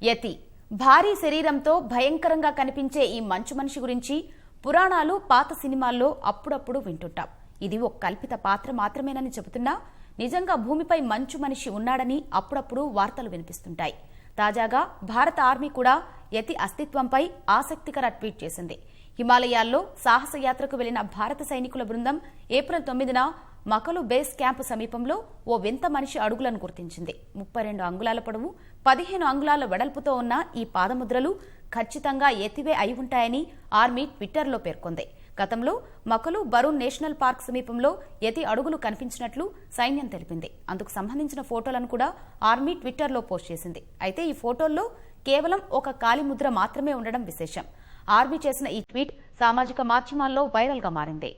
యతి భారీ శరీరంతో భయంకరంగా కనిపించే ఈ మంచు మనిషి గురించి పురాణాలు పాత సినిమాల్లో అప్పుడప్పుడు వింటుంటాం. ఇది ఒక కల్పిత పాత్ర మాత్రమేనని చెబుతున్నా నిజంగా భూమిపై మంచు మనిషి ఉన్నాడని అప్పుడప్పుడు వార్తలు వినిపిస్తుంటాయి. తాజాగా భారత ఆర్మీ కూడా యతి అస్తిత్వంపై ఆసక్తికర ట్వీట్ చేసింది. హిమాలయాల్లో సాహసయాత్రకు వెళ్లిన భారత సైనికుల బృందం ఏప్రిల్ 9న మకలు బేస్ క్యాంపు సమీపంలో ఓ వింత మనిషి అడుగులను గుర్తించింది. 32 అంగుళాల పొడవు, 15 అంగుళాల వెడల్పుతో ఉన్న ఈ పాదముద్రలు ఖచ్చితంగా యతివే అయి ఉంటాయని ఆర్మీ ట్విట్టర్లో పేర్కొంది. గతంలో మకలు బరూన్ నేషనల్ పార్క్ సమీపంలో యతి అడుగులు కనిపించినట్లు సైన్యం తెలిపింది. అందుకు సంబంధించిన ఫోటోలను కూడా ఆర్మీ ట్విట్టర్లో పోస్ట్ చేసింది. అయితే ఈ ఫోటోల్లో కేవలం ఒక కాలిముద్ర మాత్రమే ఉండడం విశేషం. ఆర్మీ చేసిన ఈ ట్వీట్ సామాజిక మాధ్యమాల్లో వైరల్గా మారింది.